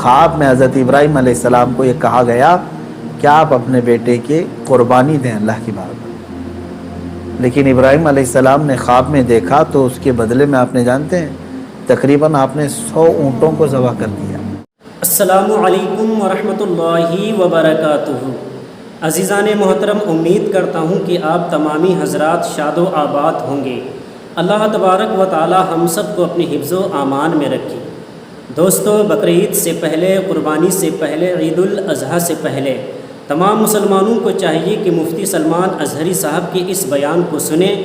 خواب میں حضرت ابراہیم علیہ السلام کو یہ کہا گیا کہ آپ اپنے بیٹے کی قربانی دیں اللہ کی بارگاہ میں، لیکن ابراہیم علیہ السلام نے خواب میں دیکھا تو اس کے بدلے میں آپ نے جانتے ہیں تقریباً آپ نے 100 اونٹوں کو ذبح کر دیا۔ السلام علیکم ورحمۃ اللہ وبرکاتہ۔ عزیزان محترم، امید کرتا ہوں کہ آپ تمامی حضرات شاد و آباد ہوں گے۔ اللہ تبارک و تعالی ہم سب کو اپنے حفظ و امان میں رکھے۔ دوستو، بقرعید سے پہلے، قربانی سے پہلے، عید الاضحیٰ سے پہلے تمام مسلمانوں کو چاہیے کہ مفتی سلمان اظہری صاحب کے اس بیان کو سنیں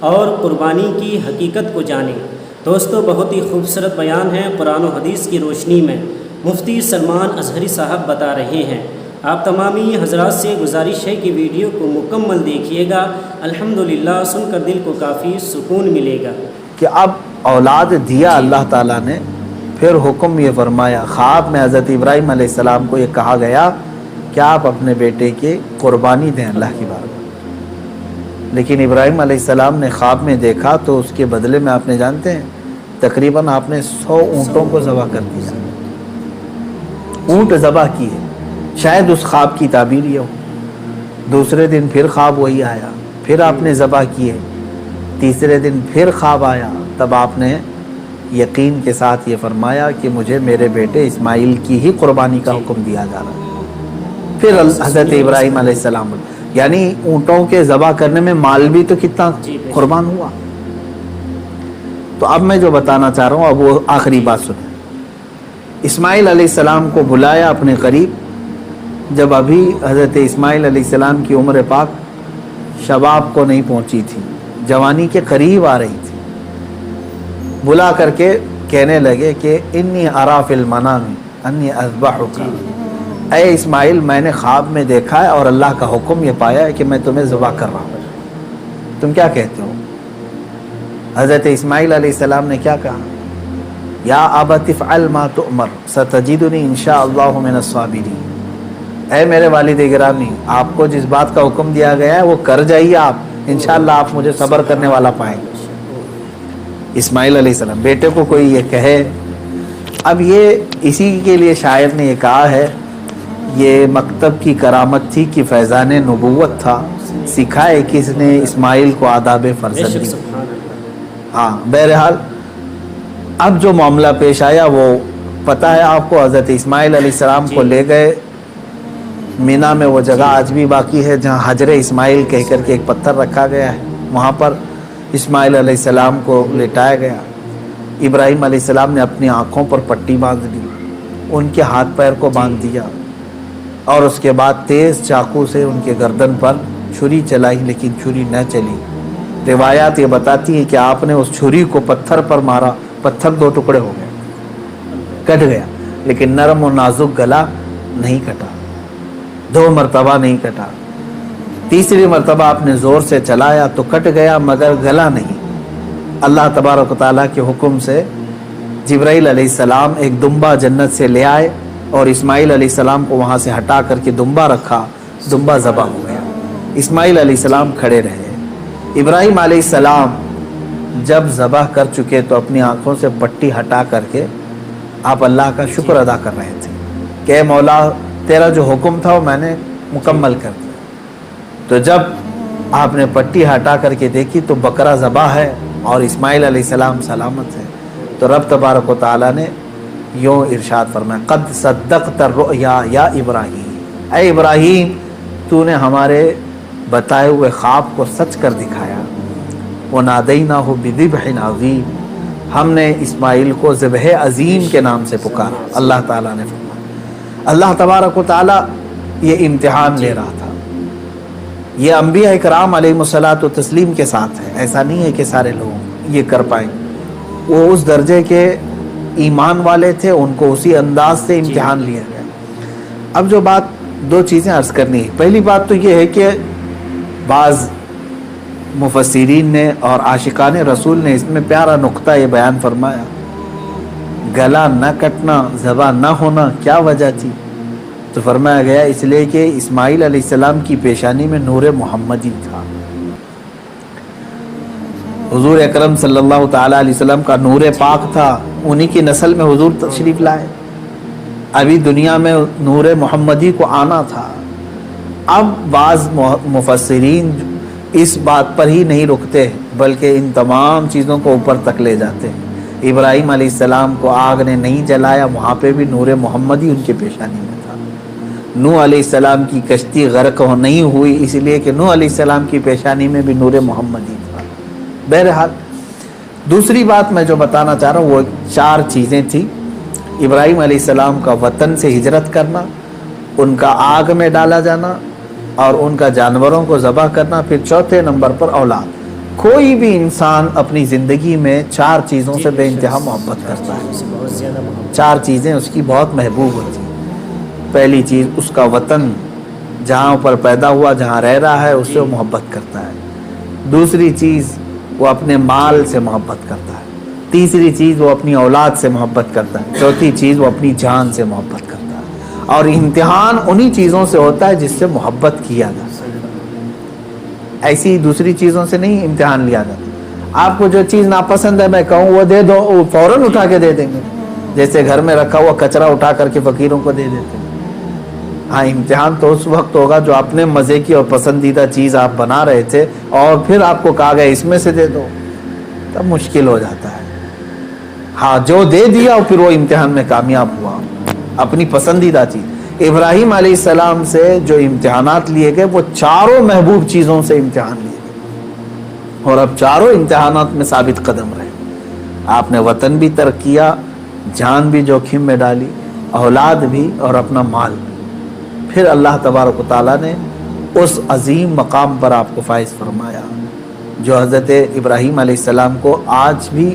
اور قربانی کی حقیقت کو جانیں۔ دوستو، بہت ہی خوبصورت بیان ہے، قرآن و حدیث کی روشنی میں مفتی سلمان اظہری صاحب بتا رہے ہیں۔ آپ تمامی حضرات سے گزارش ہے کہ ویڈیو کو مکمل دیکھیے گا، الحمدللہ سن کر دل کو کافی سکون ملے گا کہ اب اولاد دیا اللہ تعالیٰ نے، پھر حکم یہ فرمایا، خواب میں حضرت ابراہیم علیہ السلام کو یہ کہا گیا کہ آپ اپنے بیٹے کی قربانی دیں اللہ کی بارگاہ میں، لیکن ابراہیم علیہ السلام نے خواب میں دیکھا تو اس کے بدلے میں آپ نے جانتے ہیں تقریباً آپ نے 100 اونٹوں کو ذبح کر دیا۔ اونٹ ذبح کیے، شاید اس خواب کی تعبیر یہ ہو۔ دوسرے دن پھر خواب وہی آیا، پھر آپ نے ذبح کیے۔ تیسرے دن پھر خواب آیا، تب آپ نے یقین کے ساتھ یہ فرمایا کہ مجھے میرے بیٹے اسماعیل کی ہی قربانی کا حکم دیا جا رہا ہے۔ پھر حضرت ابراہیم علیہ السلام، یعنی اونٹوں کے ذبح کرنے میں مال بھی تو کتنا قربان ہوا۔ تو اب میں جو بتانا چاہ رہا ہوں اب وہ آخری بات سنیں۔ اسماعیل علیہ السلام کو بلایا اپنے قریب، جب ابھی حضرت اسماعیل علیہ السلام کی عمر پاک شباب کو نہیں پہنچی تھی، جوانی کے قریب آ رہی تھی۔ بلا کر کے کہنے لگے کہ انی ارا فی المنام انی اذبحک، اے اسماعیل میں نے خواب میں دیکھا ہے اور اللہ کا حکم یہ پایا ہے کہ میں تمہیں ذبح کر رہا ہوں، تم کیا کہتے ہو؟ حضرت اسماعیل علیہ السلام نے کیا کہا؟ یا ابت افعل ما تؤمر ستجدنی انشاءاللہ من الصابرین، اے میرے والد گرامی، آپ کو جس بات کا حکم دیا گیا ہے وہ کر جائیے، آپ انشاءاللہ آپ مجھے صبر کرنے والا پائیں گے۔ اسماعیل علیہ السلام، بیٹے کو کوئی یہ کہے، اب یہ اسی کے لیے شاعر نے یہ کہا ہے، یہ مکتب کی کرامت تھی کہ فیضان نبوت تھا، سکھائے کس نے اسماعیل کو آداب فرزندی۔ ہاں، بہرحال اب جو معاملہ پیش آیا وہ پتہ ہے آپ کو۔ حضرت اسماعیل علیہ السلام کو لے گئے مینا میں، وہ جگہ آج بھی باقی ہے جہاں حجر اسماعیل کہہ کر کے ایک پتھر رکھا گیا ہے، وہاں پر اسماعیل علیہ السلام کو لٹایا گیا۔ ابراہیم علیہ السلام نے اپنی آنکھوں پر پٹی باندھ دی، ان کے ہاتھ پیر کو باندھ دیا، اور اس کے بعد تیز چاقو سے ان کے گردن پر چھری چلائی، لیکن چھری نہ چلی۔ روایات یہ بتاتی ہیں کہ آپ نے اس چھری کو پتھر پر مارا، پتھر 2 ٹکڑے ہو گئے، کٹ گیا، لیکن نرم و نازک گلا نہیں کٹا، 2 مرتبہ نہیں کٹا۔ تیسری مرتبہ آپ نے زور سے چلایا تو کٹ گیا، مگر گلا نہیں۔ اللہ تبارک و تعالیٰ کے حکم سے جبرائیل علیہ السلام ایک دمبا جنت سے لے آئے اور اسماعیل علیہ السلام کو وہاں سے ہٹا کر کے دمبا رکھا، دمبا ذبح ہو گیا۔ اسماعیل علیہ السلام کھڑے رہے۔ ابراہیم علیہ السلام جب ذبح کر چکے تو اپنی آنکھوں سے پٹی ہٹا کر کے آپ اللہ کا شکر ادا کر رہے تھے کہ اے مولا، تیرا جو حکم تھا وہ میں نے مکمل کر دیا۔ تو جب آپ نے پٹی ہٹا کر کے دیکھی تو بکرا ذبح ہے اور اسماعیل علیہ السلام سلامت ہے، تو رب تبارک و تعالیٰ نے یوں ارشاد فرمایا، قد صدقت الرؤیا یا ابراہیم، اے ابراہیم تو نے ہمارے بتائے ہوئے خواب کو سچ کر دکھایا۔ وَنَادَيْنَاهُ بِذِبْحٍ عَظِيمٍ، ہم نے اسماعیل کو ذبح عظیم کے نام سے پکارا۔ اللہ تعالیٰ نے فرمایا، اللہ تبارک و تعالیٰ یہ امتحان لے رہا تھا۔ یہ انبیاء اکرام علیہ الصلاۃ والتسلیم کے ساتھ ہے، ایسا نہیں ہے کہ سارے لوگ یہ کر پائیں۔ وہ اس درجے کے ایمان والے تھے، ان کو اسی انداز سے امتحان لیا گیا۔ اب جو بات 2 چیزیں عرض کرنی ہے، پہلی بات تو یہ ہے کہ بعض مفسرین نے اور عاشقان رسول نے اس میں پیارا نقطہ یہ بیان فرمایا، گلا نہ کٹنا، ذبح نہ ہونا کیا وجہ تھی؟ تو فرمایا گیا اس لیے کہ اسماعیل علیہ السلام کی پیشانی میں نور محمدی تھا، حضور اکرم صلی اللہ تعالیٰ علیہ وسلم کا نور پاک تھا، انہی کی نسل میں حضور تشریف لائے۔ ابھی دنیا میں نور محمدی کو آنا تھا۔ اب بعض مفسرین اس بات پر ہی نہیں رکتے بلکہ ان تمام چیزوں کو اوپر تک لے جاتے ہیں۔ ابراہیم علیہ السلام کو آگ نے نہیں جلایا، وہاں پہ بھی نور محمدی ان کے پیشانی میں تھا۔ نوح علیہ السلام کی کشتی غرق نہیں ہوئی اس لیے کہ نوح علیہ السلام کی پیشانی میں بھی نور محمدی تھا۔ بہرحال دوسری بات میں جو بتانا چاہ رہا ہوں وہ 4 چیزیں تھیں۔ ابراہیم علیہ السلام کا وطن سے ہجرت کرنا، ان کا آگ میں ڈالا جانا اور ان کا جانوروں کو ذبح کرنا، پھر چوتھے نمبر پر اولاد۔ کوئی بھی انسان اپنی زندگی میں 4 چیزوں سے بے انتہا محبت کرتا ہے، بہت زیادہ محبت۔ 4 چیزیں اس کی بہت محبوب ہوتی ہیں۔ پہلی چیز اس کا وطن، جہاں پر پیدا ہوا، جہاں رہ رہا ہے، اس سے وہ محبت کرتا ہے۔ دوسری چیز وہ اپنے مال سے محبت کرتا ہے۔ تیسری چیز وہ اپنی اولاد سے محبت کرتا ہے۔ چوتھی چیز وہ اپنی جان سے محبت کرتا ہے۔ اور امتحان انہی چیزوں سے ہوتا ہے جس سے محبت کیا جاتا ہے، ایسی دوسری چیزوں سے نہیں امتحان لیا جاتا۔ آپ کو جو چیز ناپسند ہے میں کہوں وہ دے دو، وہ فوراً اٹھا کے دے دیں گے، جیسے گھر میں رکھا ہوا کچرا اٹھا کر کے فقیروں کو دے دیتے ہیں۔ ہاں، امتحان تو اس وقت ہوگا جو اپنے مزے کی اور پسندیدہ چیز آپ بنا رہے تھے اور پھر آپ کو کہا گیا اس میں سے دے دو، تب مشکل ہو جاتا ہے۔ ہاں، جو دے دیا اور پھر وہ امتحان میں کامیاب ہوا، اپنی پسندیدہ چیز۔ ابراہیم علیہ السلام سے جو امتحانات لیے گئے وہ 4 محبوب چیزوں سے امتحان لیے گئے، اور اب 4 امتحانات میں ثابت قدم رہے۔ آپ نے وطن بھی ترک کیا، جان بھی جوخم میں ڈالی، اولاد بھی اور اپنا مال بھی۔ پھر اللہ تبارک و تعالیٰ نے اس عظیم مقام پر آپ کو فائز فرمایا جو حضرت ابراہیم علیہ السلام کو آج بھی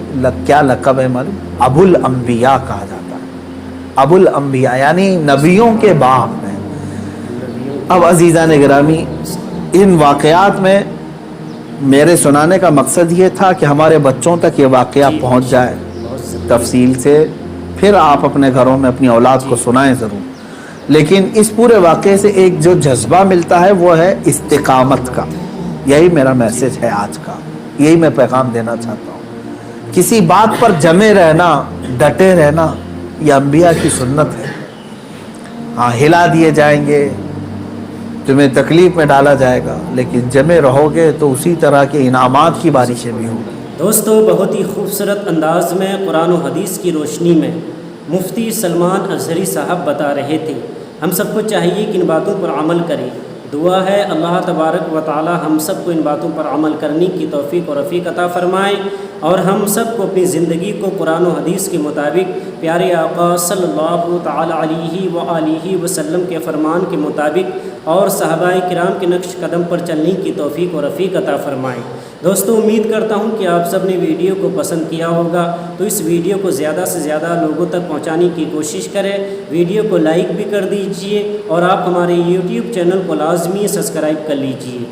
کیا لقب ہے معلوم؟ ابو الانبیاء کہا جاتا ہے۔ ابو الانبیاء یعنی نبیوں کے باپ ہیں۔ اب عزیزان گرامی، ان واقعات میں میرے سنانے کا مقصد یہ تھا کہ ہمارے بچوں تک یہ واقعہ پہنچ جائے تفصیل سے، پھر آپ اپنے گھروں میں اپنی اولاد کو سنائیں ضرور۔ لیکن اس پورے واقعے سے ایک جو جذبہ ملتا ہے وہ ہے استقامت کا۔ یہی میرا میسج ہے آج کا، یہی میں پیغام دینا چاہتا ہوں۔ کسی بات پر جمے رہنا، ڈٹے رہنا، یہ انبیاء کی سنت ہے۔ ہاں، ہلا دیے جائیں گے، تمہیں تکلیف میں ڈالا جائے گا، لیکن جمے رہو گے تو اسی طرح کے انعامات کی بارشیں بھی ہوں گی۔ دوستو، بہت ہی خوبصورت انداز میں قرآن و حدیث کی روشنی میں مفتی سلمان اظہری صاحب بتا رہے تھے۔ ہم سب کو چاہیے کہ ان باتوں پر عمل کریں۔ دعا ہے اللہ تبارک و تعالی ہم سب کو ان باتوں پر عمل کرنے کی توفیق و رفیق عطا فرمائے، اور ہم سب کو اپنی زندگی کو قرآن و حدیث کے مطابق پیارے آقا صلی اللہ تعالی علیہ وآلہ وسلم کے فرمان کے مطابق اور صحابہ کرام کے نقش قدم پر چلنے کی توفیق و رفیق عطا فرمائے۔ دوستو، امید کرتا ہوں کہ آپ سب نے ویڈیو کو پسند کیا ہوگا، تو اس ویڈیو کو زیادہ سے زیادہ لوگوں تک پہنچانے کی کوشش کریں۔ ویڈیو کو لائک بھی کر دیجئے اور آپ ہمارے یوٹیوب چینل کو لازمی سبسکرائب کر لیجئے۔